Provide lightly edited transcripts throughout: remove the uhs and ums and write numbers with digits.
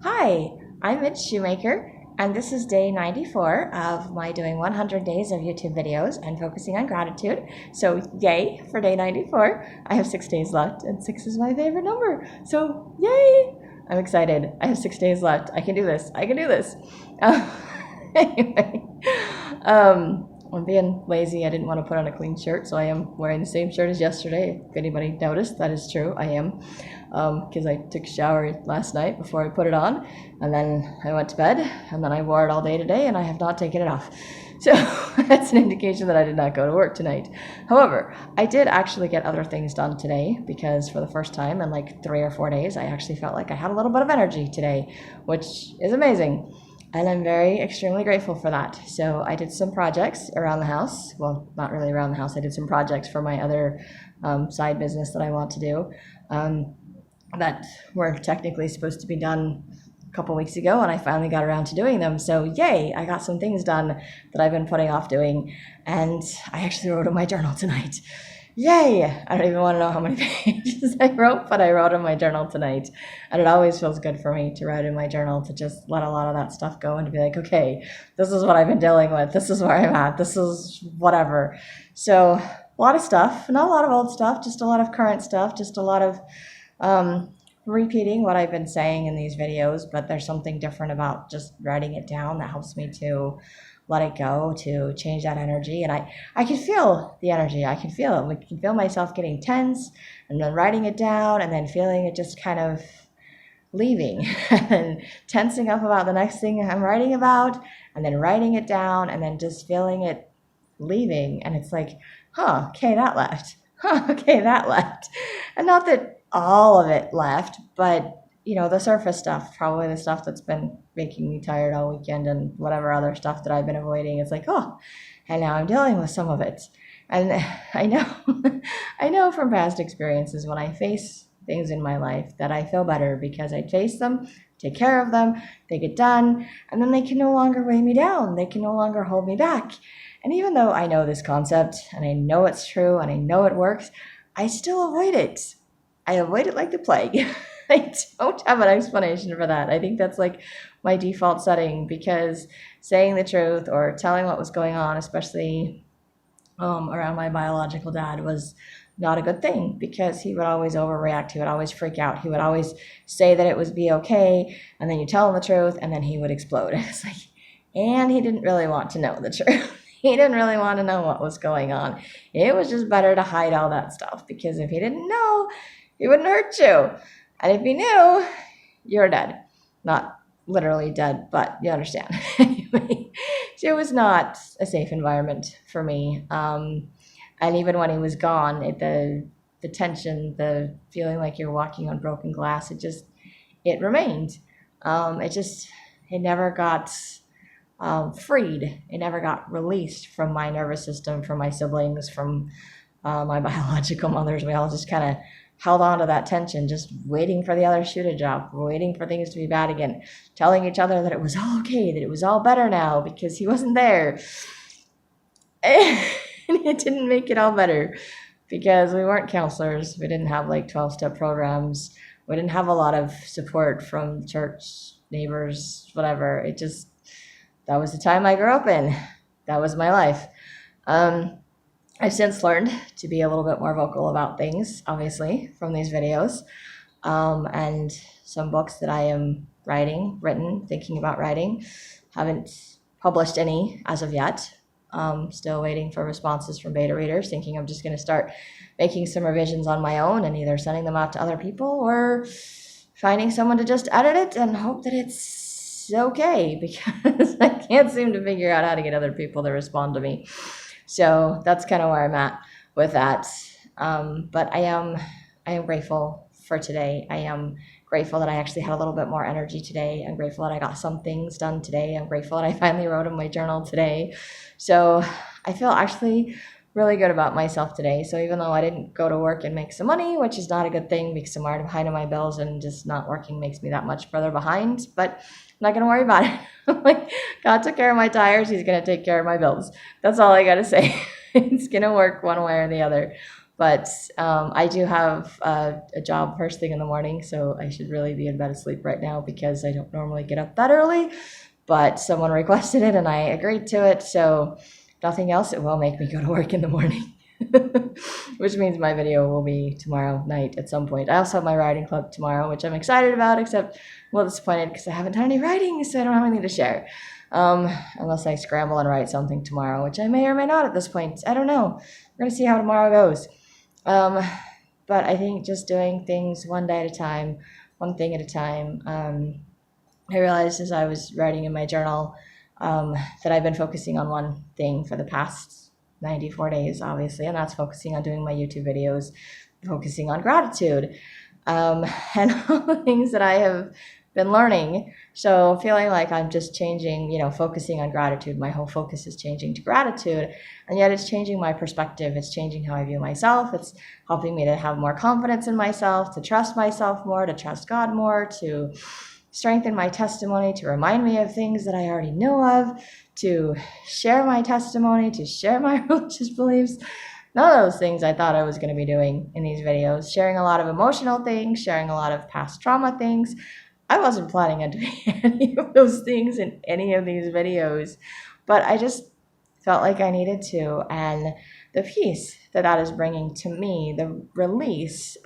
Hi, I'm Mitch Shoemaker, and this is day 94 of my doing 100 days of YouTube videos and focusing on gratitude. So, yay for day 94. I have 6 days left, and 6 is my favorite number. So, yay! I'm excited. I have 6 days left. I can do this. I can do this. Uh, anyway, I'm being lazy. I didn't want to put on a clean shirt, so I am wearing the same shirt as yesterday. If anybody noticed, that is true. I am, because I took a shower last night before I put it on, and then I went to bed, and then I wore it all day today, and I have not taken it off. So that's an indication that I did not go to work tonight. However, I did actually get other things done today because for the first time in like 3 or 4 days, I actually felt like I had a little bit of energy today, which is amazing. And I'm very extremely grateful for that. So I did some projects around the house. Well, not really around the house. I did some projects for my other side business that I want to do that were technically supposed to be done a couple weeks ago, and I finally got around to doing them. So yay, I got some things done that I've been putting off doing, and I actually wrote in my journal tonight. Yay! I don't even want to know how many pages I wrote, but I wrote in my journal tonight. And it always feels good for me to write in my journal, to just let a lot of that stuff go and to be like, okay, this is what I've been dealing with. This is where I'm at. This is whatever. So a lot of stuff, not a lot of old stuff, just a lot of current stuff, just a lot of repeating what I've been saying in these videos, but there's something different about just writing it down that helps me to let it go, to change that energy. And I can feel the energy. I can feel it. I can feel myself getting tense and then writing it down and then feeling it just kind of leaving and tensing up about the next thing I'm writing about and then writing it down and then just feeling it leaving. And it's like, okay, that left. Okay, that left. And not that all of it left, but the surface stuff, probably the stuff that's been making me tired all weekend and whatever other stuff that I've been avoiding. It's like, and now I'm dealing with some of it. And I know, I know from past experiences when I face things in my life that I feel better because I face them, take care of them, they get done, and then they can no longer weigh me down. They can no longer hold me back. And even though I know this concept and I know it's true and I know it works, I still avoid it. I avoid it like the plague. I don't have an explanation for that. I think that's like my default setting because saying the truth or telling what was going on, especially around my biological dad, was not a good thing because he would always overreact. He would always freak out. He would always say that it was be okay, and then you tell him the truth, and then he would explode. It's like, and he didn't really want to know the truth. He didn't really want to know what was going on. It was just better to hide all that stuff because if he didn't know, he wouldn't hurt you. And if he knew, you're dead. Not literally dead, but you understand. Anyway, so it was not a safe environment for me. And even when he was gone, the tension, the feeling like you're walking on broken glass, it remained. It never got freed. It never got released from my nervous system, from my siblings, from my biological mothers. We all just kind of held on to that tension, just waiting for the other shoe to drop, waiting for things to be bad again, telling each other that it was all okay, that it was all better now because he wasn't there. And it didn't make it all better because we weren't counselors. We didn't have like 12-step programs. We didn't have a lot of support from church, neighbors, whatever. That was the time I grew up in. That was my life. I've since learned to be a little bit more vocal about things, obviously, from these videos, and some books that I am thinking about writing. Haven't published any as of yet. Still waiting for responses from beta readers, thinking I'm just going to start making some revisions on my own and either sending them out to other people or finding someone to just edit it and hope that it's okay because I can't seem to figure out how to get other people to respond to me. So that's kind of where I'm at with that. But I am grateful for today. I am grateful that I actually had a little bit more energy today. I'm grateful that I got some things done today. I'm grateful that I finally wrote in my journal today. So I feel actually really good about myself today. So even though I didn't go to work and make some money, which is not a good thing because I'm already behind on my bills and just not working makes me that much further behind, but I'm not going to worry about it. Like, God took care of my tires. He's going to take care of my bills. That's all I got to say. It's going to work one way or the other. But I do have a job first thing in the morning, so I should really be in bed asleep right now because I don't normally get up that early. But someone requested it and I agreed to it, so nothing else, it will make me go to work in the morning. Which means my video will be tomorrow night at some point. I also have my writing club tomorrow, which I'm excited about, except I'm a little disappointed because I haven't done any writing, so I don't have anything to share. Unless I scramble and write something tomorrow, which I may or may not at this point. I don't know. We're going to see how tomorrow goes. But I think just doing things one day at a time, one thing at a time. I realized as I was writing in my journal that I've been focusing on one thing for the past 94 days, obviously, and that's focusing on doing my YouTube videos, focusing on gratitude, and all the things that I have been learning. So feeling like I'm just changing, focusing on gratitude. My whole focus is changing to gratitude, and yet it's changing my perspective. It's changing how I view myself. It's helping me to have more confidence in myself, to trust myself more, to trust God more, to strengthen my testimony, to remind me of things that I already knew of, to share my testimony, to share my religious beliefs. None of those things I thought I was going to be doing in these videos. Sharing a lot of emotional things, sharing a lot of past trauma things. I wasn't planning on doing any of those things in any of these videos, but I just felt like I needed to. And the peace that is bringing to me, the release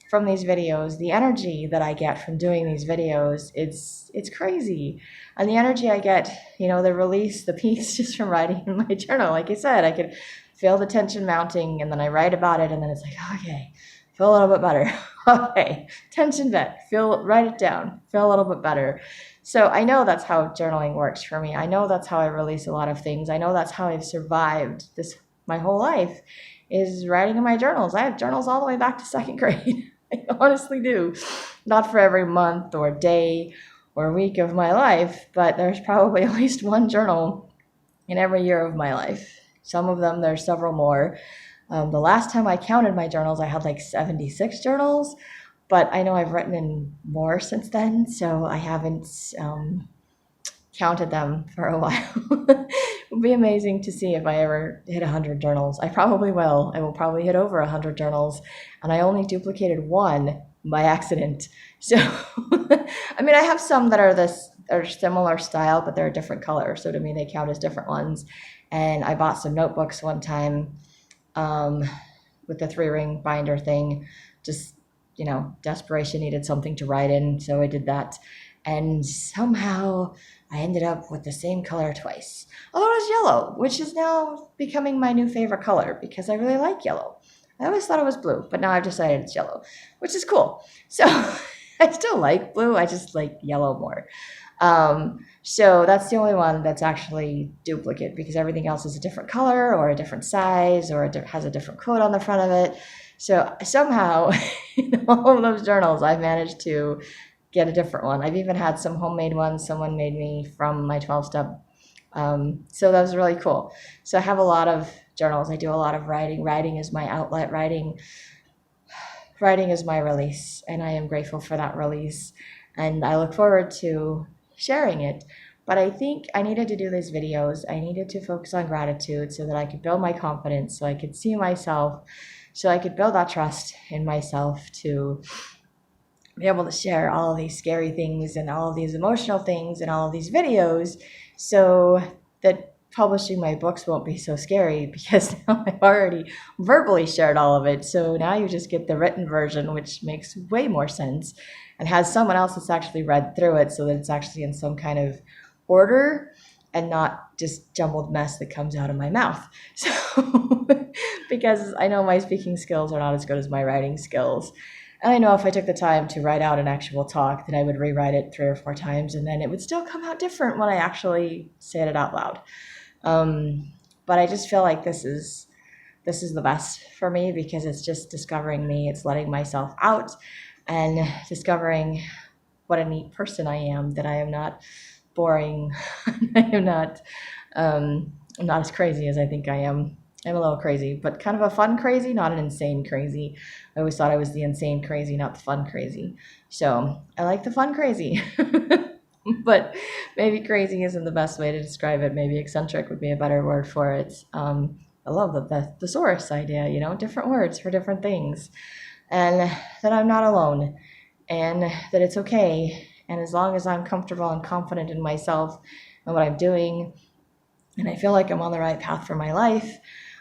from these videos, the energy that I get from doing these videos, it's crazy. And the energy I get, the release, the peace just from writing in my journal. Like I said, I could feel the tension mounting, and then I write about it, and then it's like, okay, feel a little bit better. Okay, tension vet, write it down, feel a little bit better. So I know that's how journaling works for me. I know that's how I release a lot of things. I know that's how I've survived my whole life, is writing in my journals. I have journals all the way back to second grade. I honestly do. Not for every month or day or week of my life, but there's probably at least one journal in every year of my life. Some of them, there's several more. The last time I counted my journals, I had like 76 journals, but I know I've written in more since then, so I haven't counted them for a while. It would be amazing to see if I ever hit 100 journals. I probably will. I will probably hit over 100 journals, and I only duplicated one by accident. So, I mean, I have some that are similar style, but they're a different color, so to me they count as different ones. And I bought some notebooks one time with the 3-ring binder thing. Just, desperation, needed something to write in, so I did that. And somehow I ended up with the same color twice. Although it was yellow, which is now becoming my new favorite color because I really like yellow. I always thought it was blue, but now I've decided it's yellow, which is cool. So I still like blue, I just like yellow more. So that's the only one that's actually duplicate, because everything else is a different color or a different size or has a different quote on the front of it. So somehow in all of those journals, I've managed to get a different one. I've even had some homemade ones someone made me from my 12-step. So that was really cool. So I have a lot of journals. I do a lot of writing. Writing is my outlet. Writing is my release, and I am grateful for that release. And I look forward to sharing it. But I think I needed to do these videos. I needed to focus on gratitude so that I could build my confidence, so I could see myself, so I could build that trust in myself to be able to share all of these scary things and all of these emotional things and all of these videos, so that publishing my books won't be so scary, because now I've already verbally shared all of it. So now you just get the written version, which makes way more sense and has someone else that's actually read through it, so that it's actually in some kind of order and not just jumbled mess that comes out of my mouth. So because I know my speaking skills are not as good as my writing skills. And I know if I took the time to write out an actual talk, that I would rewrite it 3 or 4 times, and then it would still come out different when I actually said it out loud. But I just feel like this is the best for me, because it's just discovering me. It's letting myself out and discovering what a neat person I am, that I am not boring. I'm not as crazy as I think I am. I'm a little crazy, but kind of a fun crazy, not an insane crazy. I always thought I was the insane crazy, not the fun crazy. So I like the fun crazy. But maybe crazy isn't the best way to describe it. Maybe eccentric would be a better word for it. I love the thesaurus idea, different words for different things. And that I'm not alone and that it's okay. And as long as I'm comfortable and confident in myself and what I'm doing, and I feel like I'm on the right path for my life,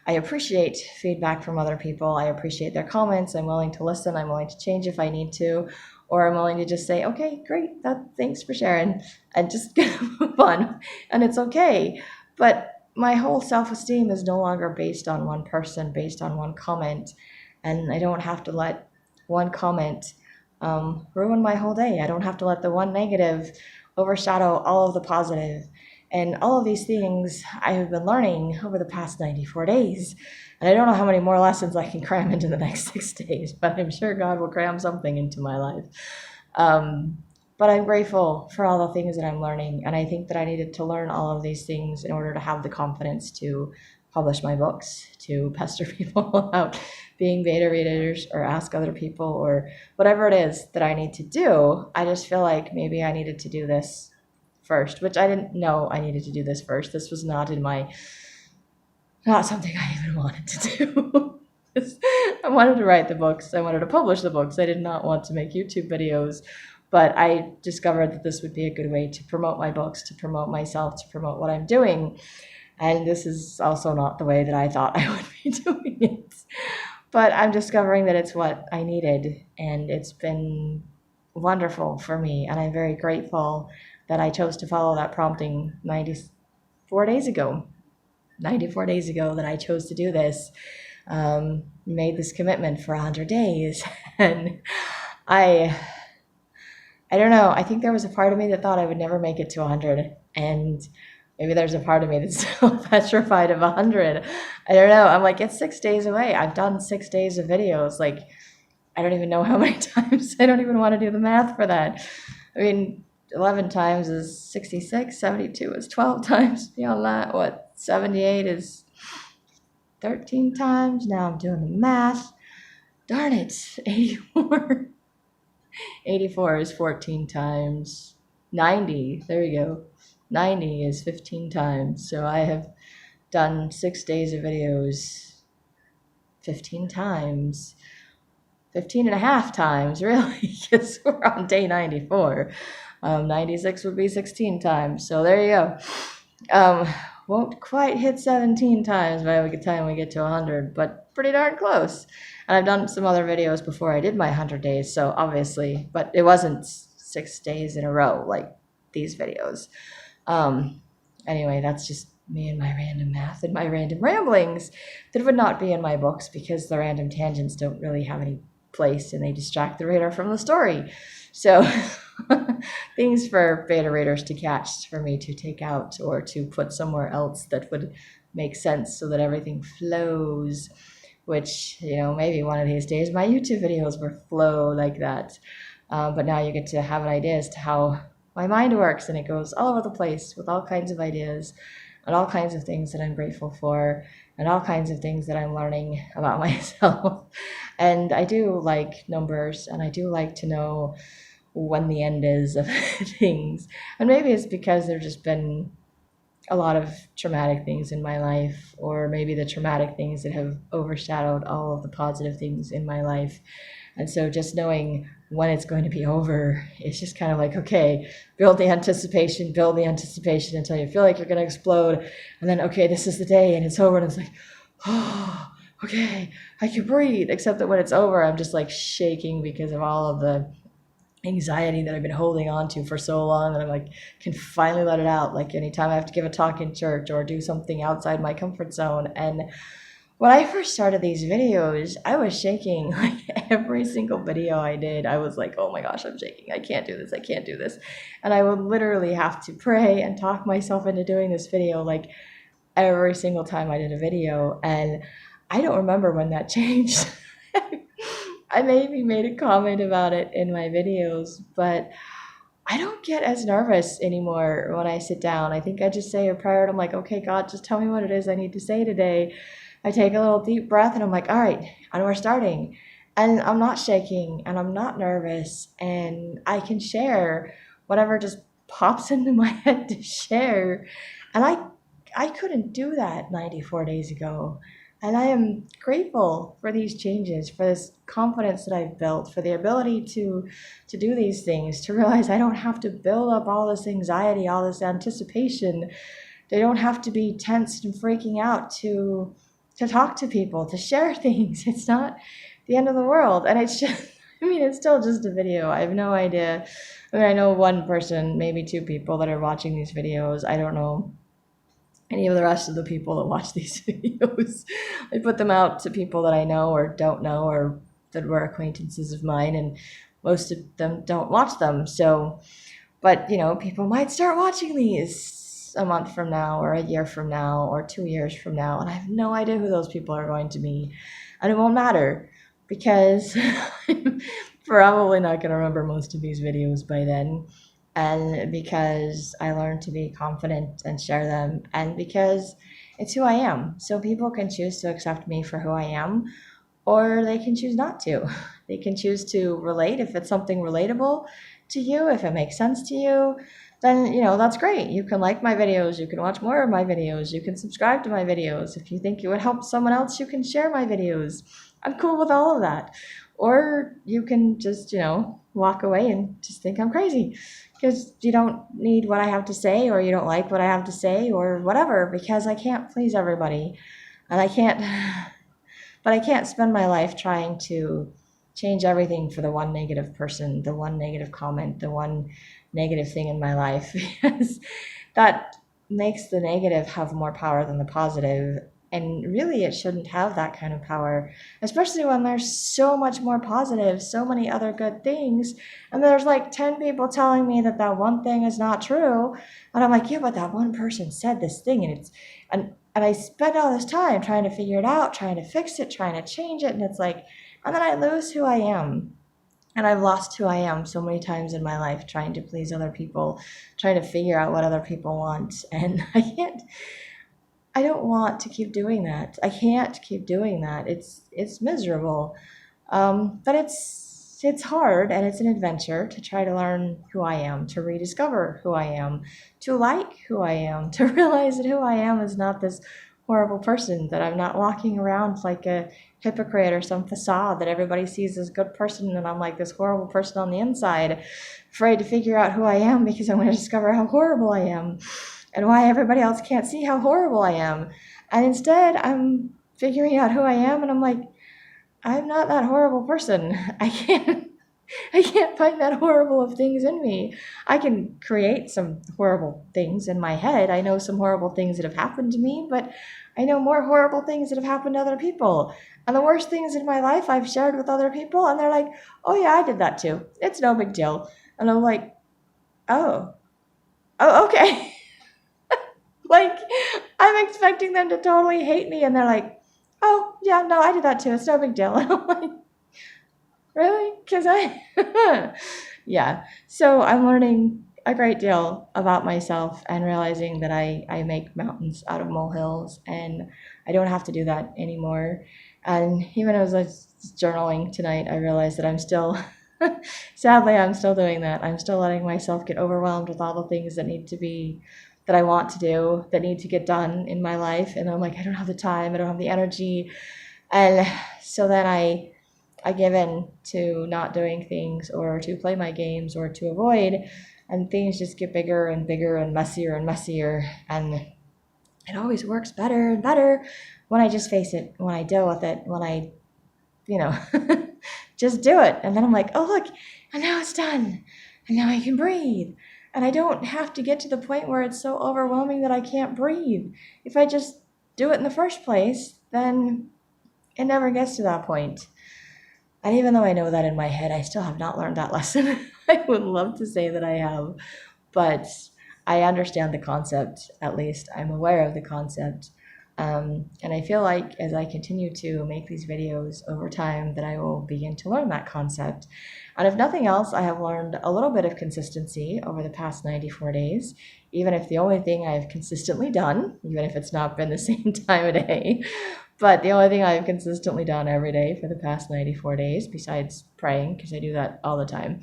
I appreciate feedback from other people. I appreciate their comments. I'm willing to listen. I'm willing to change if I need to, or I'm willing to just say, okay, great, thanks for sharing, and just move on. And it's okay. But my whole self-esteem is no longer based on one person, based on one comment. And I don't have to let one comment ruin my whole day. I don't have to let the one negative overshadow all of the positive. And all of these things I have been learning over the past 94 days. And I don't know how many more lessons I can cram into the next 6 days, but I'm sure God will cram something into my life. But I'm grateful for all the things that I'm learning. And I think that I needed to learn all of these things in order to have the confidence to publish my books, to pester people about being beta readers or ask other people or whatever it is that I need to do. I just feel like maybe I needed to do this first, which I didn't know I needed to do this first. This was not something I even wanted to do. I wanted to write the books. I wanted to publish the books. I did not want to make YouTube videos, but I discovered that this would be a good way to promote my books, to promote myself, to promote what I'm doing. And this is also not the way that I thought I would be doing it. But I'm discovering that it's what I needed, and it's been wonderful for me. And I'm very grateful that I chose to follow that prompting 94 days ago. 94 days ago that I chose to do this, made this commitment for 100 days. And I don't know, I think there was a part of me that thought I would never make it to 100. And maybe there's a part of me that's still petrified of 100. I don't know. I'm like, it's 6 days away. I've done 6 days of videos. Like, I don't even know how many times. I don't even want to do the math for that. I mean, 11 times is 66, 72 is 12 times. Beyond that, what, 78 is 13 times? Now I'm doing the math. Darn it, 84. 84 is 14 times. 90, there you go. 90 is 15 times. So I have done 6 days of videos 15 times. 15 and a half times, really, because we're on day 94. 96 would be 16 times. So there you go. Won't quite hit 17 times by the time we get to 100, but pretty darn close. And I've done some other videos before I did my 100 days, so obviously, but it wasn't 6 days in a row like these videos. Anyway, that's just me and my random math and my random ramblings that would not be in my books because the random tangents don't really have any place and they distract the reader from the story. So things for beta readers to catch, for me to take out or to put somewhere else that would make sense so that everything flows, which, maybe one of these days my YouTube videos will flow like that. But now you get to have an idea as to how my mind works, and it goes all over the place with all kinds of ideas and all kinds of things that I'm grateful for and all kinds of things that I'm learning about myself. And I do like numbers, and I do like to know when the end is of things. And maybe it's because there's just been a lot of traumatic things in my life, or maybe the traumatic things that have overshadowed all of the positive things in my life. And so just knowing when it's going to be over, it's just kind of like, okay, build the anticipation until you feel like you're going to explode. And then, okay, this is the day and it's over. And it's like, oh, okay, I can breathe. Except that when it's over, I'm just like shaking because of all of the anxiety that I've been holding on to for so long that I'm like, can finally let it out. Like anytime I have to give a talk in church or do something outside my comfort zone. And when I first started these videos, I was shaking. Like every single video I did, I was like, oh my gosh, I'm shaking. I can't do this. And I would literally have to pray and talk myself into doing this video like every single time I did a video. And I don't remember when that changed. I maybe made a comment about it in my videos, but I don't get as nervous anymore when I sit down. I think I just say a prayer and I'm like, okay, God, just tell me what it is I need to say today. I take a little deep breath and I'm like, all right, and we're starting. And I'm not shaking and I'm not nervous, and I can share whatever just pops into my head to share. And I I couldn't do that 94 days ago. And I am grateful for these changes, for this confidence that I've built, for the ability to do these things, to realize I don't have to build up all this anxiety, all this anticipation. They don't have to be tensed and freaking out to talk to people, to share things. It's not the end of the world. And it's just, I mean, it's still just a video. I have no idea. I mean, I know one person, maybe two people that are watching these videos. I don't know any of the rest of the people that watch these videos. I put them out to people that I know or don't know or that were acquaintances of mine, and most of them don't watch them. So, but people might start watching these a month from now or a year from now or 2 years from now, and I have no idea who those people are going to be. And it won't matter because I'm probably not going to remember most of these videos by then. And because I learned to be confident and share them, and because it's who I am. So people can choose to accept me for who I am, or they can choose not to. They can choose to relate if it's something relatable to you, if it makes sense to you, then that's great. You can like my videos, you can watch more of my videos, you can subscribe to my videos. If you think it would help someone else, you can share my videos. I'm cool with all of that. Or you can just, walk away and just think I'm crazy because you don't need what I have to say, or you don't like what I have to say, or whatever, because I can't please everybody. And I can't spend my life trying to change everything for the one negative person, the one negative comment, the one negative thing in my life, because that makes the negative have more power than the positive. And really, it shouldn't have that kind of power, especially when there's so much more positive, so many other good things. And there's like 10 people telling me that one thing is not true. And I'm like, yeah, but that one person said this thing. And I spend all this time trying to figure it out, trying to fix it, trying to change it. And it's like, and then I lose who I am. And I've lost who I am so many times in my life trying to please other people, trying to figure out what other people want. And I don't want to keep doing that. I can't keep doing that. It's miserable. But it's hard, and it's an adventure to try to learn who I am, to rediscover who I am, to like who I am, to realize that who I am is not this horrible person, that I'm not walking around like a hypocrite or some facade that everybody sees as a good person, and I'm like this horrible person on the inside, afraid to figure out who I am because I want to discover how horrible I am and why everybody else can't see how horrible I am. And instead, I'm figuring out who I am, and I'm like, I'm not that horrible person. I can't find that horrible of things in me. I can create some horrible things in my head. I know some horrible things that have happened to me, but I know more horrible things that have happened to other people. And the worst things in my life I've shared with other people, and they're like, oh yeah, I did that too. It's no big deal. And I'm like, oh, okay. Like, I'm expecting them to totally hate me, and they're like, oh, yeah, no, I did that too. It's no big deal. And I'm like, really? Because yeah. So I'm learning a great deal about myself and realizing that I make mountains out of molehills, and I don't have to do that anymore. And even as I was journaling tonight, I realized that I'm still, sadly, I'm still doing that. I'm still letting myself get overwhelmed with all the things that I want to do, that need to get done in my life. And I'm like, I don't have the time, I don't have the energy. And so then I give in to not doing things, or to play my games, or to avoid, and things just get bigger and bigger and messier and messier. And it always works better and better when I just face it, when I deal with it, when I, just do it. And then I'm like, oh, look, and now it's done. And now I can breathe. And I don't have to get to the point where it's so overwhelming that I can't breathe. If I just do it in the first place, then it never gets to that point. And even though I know that in my head, I still have not learned that lesson. I would love to say that I have, but I understand the concept, at least. I'm aware of the concept. And I feel like as I continue to make these videos over time, that I will begin to learn that concept. And if nothing else, I have learned a little bit of consistency over the past 94 days, even if the only thing I've consistently done, even if it's not been the same time of day. But the only thing I've consistently done every day for the past 94 days, besides praying, because I do that all the time,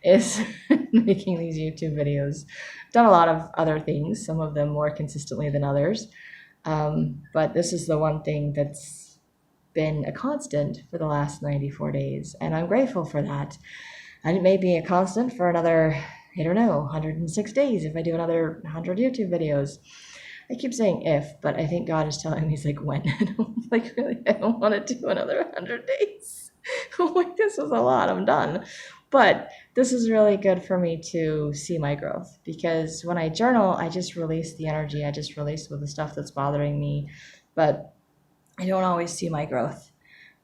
is making these YouTube videos. Done a lot of other things, some of them more consistently than others. But this is the one thing that's been a constant for the last 94 days, and I'm grateful for that. And it may be a constant for another, I don't know, 106 days if I do another 100 YouTube videos. I keep saying if, but I think God is telling me, he's like, when? And I'm like, really, I don't want to do another 100 days. I'm like, this is a lot, I'm done. But this is really good for me to see my growth, because when I journal, I just release the energy, I just release with the stuff that's bothering me, but I don't always see my growth.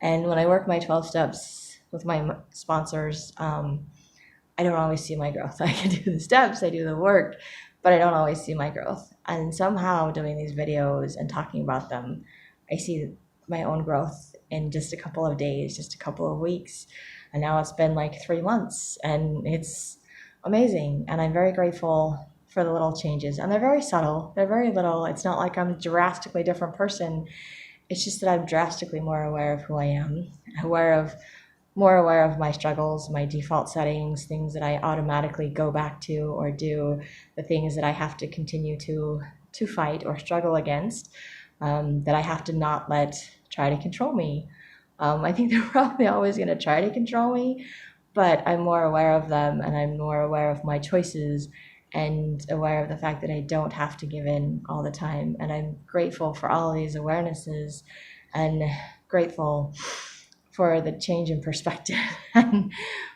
And when I work my 12 steps with my sponsors, I don't always see my growth. I can do the steps, I do the work, but I don't always see my growth. And somehow doing these videos and talking about them, I see my own growth in just a couple of days, just a couple of weeks. And now it's been like 3 months, and it's amazing. And I'm very grateful for the little changes. And they're very subtle, they're very little. It's not like I'm a drastically different person. It's just that I'm drastically more aware of who I am, more aware of my struggles, my default settings, things that I automatically go back to or do, the things that I have to continue to fight or struggle against, that I have to not let try to control me. I think they're probably always going to try to control me, but I'm more aware of them, and I'm more aware of my choices and aware of the fact that I don't have to give in all the time. And I'm grateful for all of these awarenesses, and grateful for the change in perspective and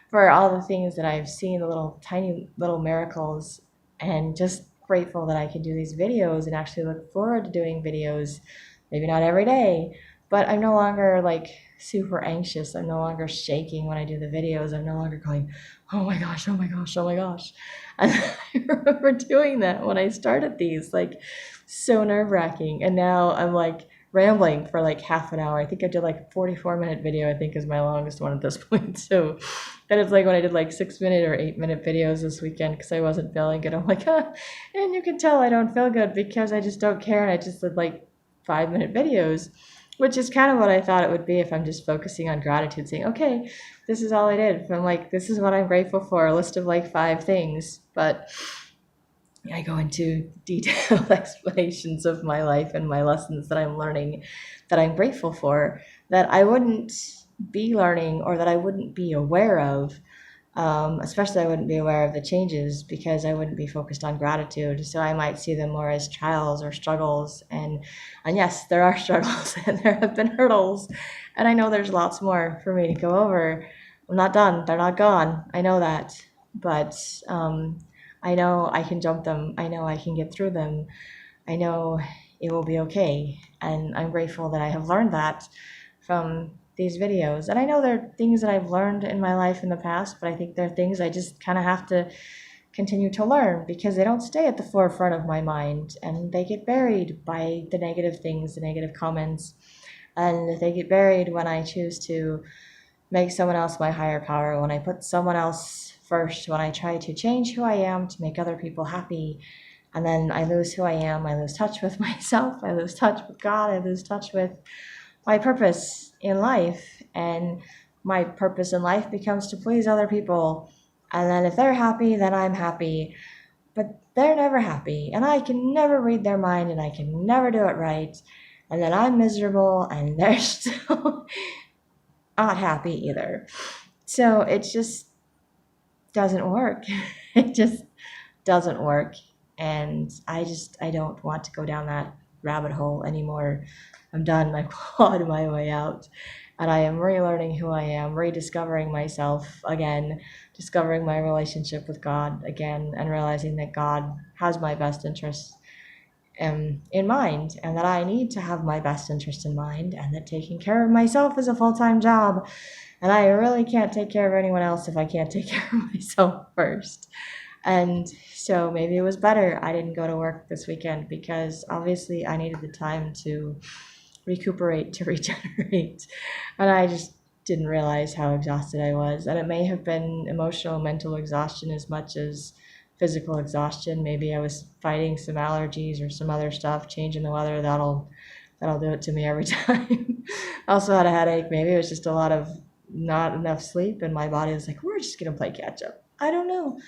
for all the things that I've seen, the little tiny little miracles, and just grateful that I can do these videos and actually look forward to doing videos, maybe not every day, but I'm no longer like super anxious. I'm no longer shaking when I do the videos. I'm no longer going, oh my gosh, oh my gosh, oh my gosh. And I remember doing that when I started these, like so nerve-wracking. And now I'm like rambling for like half an hour. I think I did like 44-minute video, I think is my longest one at this point. So then it's like when I did like 6-minute or 8-minute videos this weekend because I wasn't feeling good. I'm like, and you can tell I don't feel good because I just don't care. And I just did like 5-minute videos, which is kind of what I thought it would be if I'm just focusing on gratitude, saying, okay, this is all I did. I'm like, this is what I'm grateful for, a list of like 5 things. But I go into detailed explanations of my life and my lessons that I'm learning, that I'm grateful for, that I wouldn't be learning or that I wouldn't be aware of. Especially I wouldn't be aware of the changes because I wouldn't be focused on gratitude. So I might see them more as trials or struggles. And yes, there are struggles and there have been hurdles. And I know there's lots more for me to go over. I'm not done. They're not gone. I know that. But I know I can jump them. I know I can get through them. I know it will be okay. And I'm grateful that I have learned that from these videos. And I know there are things that I've learned in my life in the past, but I think there are things I just kind of have to continue to learn because they don't stay at the forefront of my mind, and they get buried by the negative things, the negative comments, and they get buried when I choose to make someone else my higher power, when I put someone else first, when I try to change who I am to make other people happy. And then I lose who I am, I lose touch with myself, I lose touch with God, I lose touch with my purpose in life. And my purpose in life becomes to please other people. And then if they're happy, then I'm happy. But they're never happy, and I can never read their mind, and I can never do it right. And then I'm miserable, and they're still not happy either. So it just doesn't work. It just doesn't work. And I don't want to go down that rabbit hole anymore. I'm done. I've clawed my way out. And I am relearning who I am, rediscovering myself again, discovering my relationship with God again, and realizing that God has my best interests in mind, and that I need to have my best interest in mind, and that taking care of myself is a full-time job. And I really can't take care of anyone else if I can't take care of myself first. And so maybe it was better I didn't go to work this weekend, because obviously I needed the time to recuperate, to regenerate. And I just didn't realize how exhausted I was. And it may have been emotional, mental exhaustion as much as physical exhaustion. Maybe I was fighting some allergies or some other stuff, changing the weather, that'll That'll do it to me every time. I also had a headache. Maybe it was just a lot of not enough sleep, and my body was like, we're just going to play catch up. I don't know.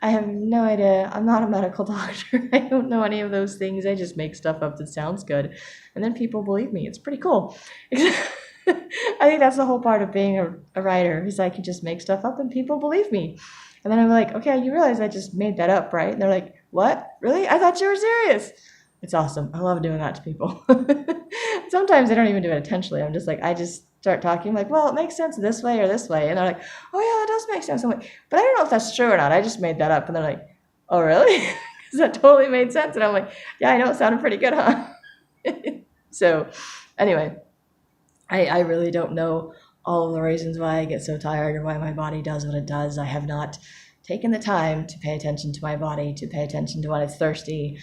I have no idea. I'm not a medical doctor. I don't know any of those things. I just make stuff up that sounds good. And then people believe me. It's pretty cool. I think that's the whole part of being a writer, is I can just make stuff up and people believe me. And then I'm like, okay, you realize I just made that up, right? And they're like, what? Really? I thought you were serious. It's awesome. I love doing that to people. Sometimes I don't even do it intentionally. I'm just like, I just start talking like, well, it makes sense this way or this way. And they're like, oh yeah, that does make sense. I'm like, but I don't know if that's true or not. I just made that up. And they're like, oh really? Because that totally made sense. And I'm like, yeah, I know, it sounded pretty good, huh? So anyway, I really don't know all of the reasons why I get so tired or why my body does what it does. I have not taken the time to pay attention to my body, to pay attention to when it's thirsty.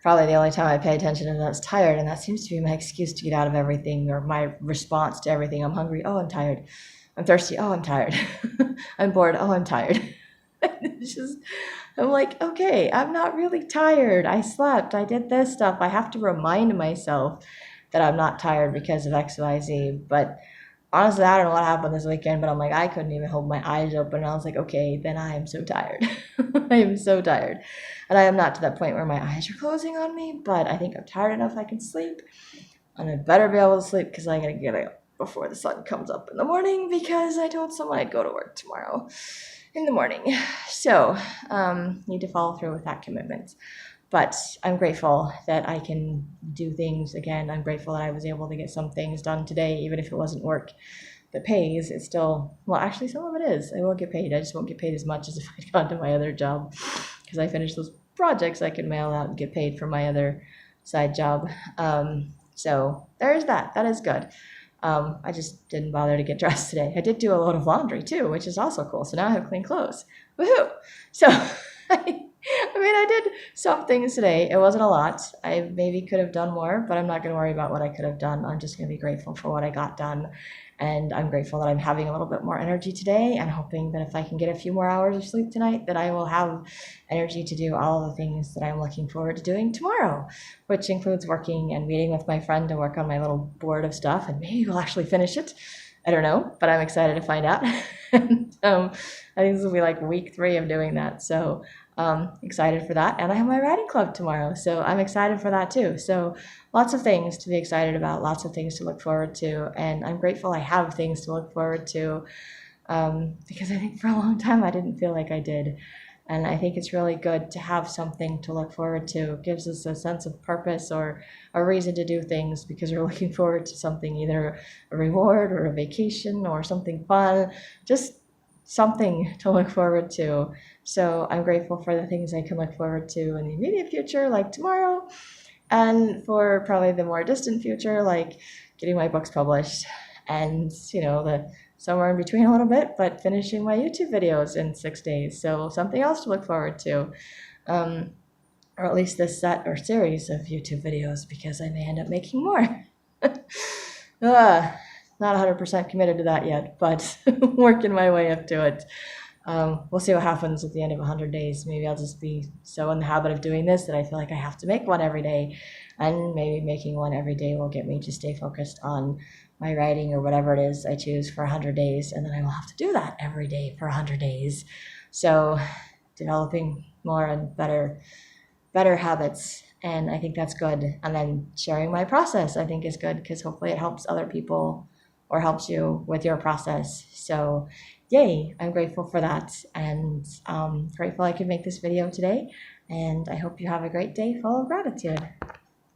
Probably the only time I pay attention is when it's tired, and that seems to be my excuse to get out of everything, or my response to everything. I'm hungry. Oh, I'm tired. I'm thirsty. Oh, I'm tired. I'm bored. Oh, I'm tired. It's just, I'm like, okay, I'm not really tired. I slept. I did this stuff. I have to remind myself that I'm not tired because of X, Y, Z. But honestly, I don't know what happened this weekend, but I'm like, I couldn't even hold my eyes open. And I was like, okay, then I am so tired. I am so tired. And I am not to that point where my eyes are closing on me, but I think I'm tired enough I can sleep. And I better be able to sleep because I gotta get up before the sun comes up in the morning, because I told someone I'd go to work tomorrow in the morning. So, need to follow through with that commitment. But I'm grateful that I can do things again. I'm grateful that I was able to get some things done today, even if it wasn't work that pays. It's still, well, actually some of it is. I will get paid. I just won't get paid as much as if I'd gone to my other job, because I finished those projects I can mail out and get paid for my other side job. So there's that. That is good. I just didn't bother to get dressed today. I did do a load of laundry too, which is also cool. So now I have clean clothes. Woohoo! So I did some things today. It wasn't a lot. I maybe could have done more, but I'm not going to worry about what I could have done. I'm just going to be grateful for what I got done. And I'm grateful that I'm having a little bit more energy today, and hoping that if I can get a few more hours of sleep tonight, that I will have energy to do all of the things that I'm looking forward to doing tomorrow, which includes working and meeting with my friend to work on my little board of stuff, and maybe we'll actually finish it. I don't know, but I'm excited to find out. And, I think this will be like week 3 of doing that. So excited for that. And I have my writing club tomorrow, so I'm excited for that too. So lots of things to be excited about, lots of things to look forward to. And I'm grateful I have things to look forward to, because I think for a long time I didn't feel like I did. And I think it's really good to have something to look forward to. It gives us a sense of purpose or a reason to do things, because we're looking forward to something, either a reward or a vacation or something fun, just something to look forward to. So I'm grateful for the things I can look forward to in the immediate future, like tomorrow, and for probably the more distant future, like getting my books published, and the somewhere in between a little bit, but finishing my YouTube videos in 6 days. So something else to look forward to, or at least this set or series of YouTube videos, because I may end up making more. Not 100% committed to that yet, but working my way up to it. We'll see what happens at the end of 100 days. Maybe I'll just be so in the habit of doing this that I feel like I have to make one every day, and maybe making one every day will get me to stay focused on my writing or whatever it is I choose for 100 days, and then I will have to do that every day for 100 days. So developing more and better habits, and I think that's good. And then sharing my process, I think, is good, because hopefully it helps other people or helps you with your process. So yay, I'm grateful for that, and grateful I could make this video today, and I hope you have a great day full of gratitude.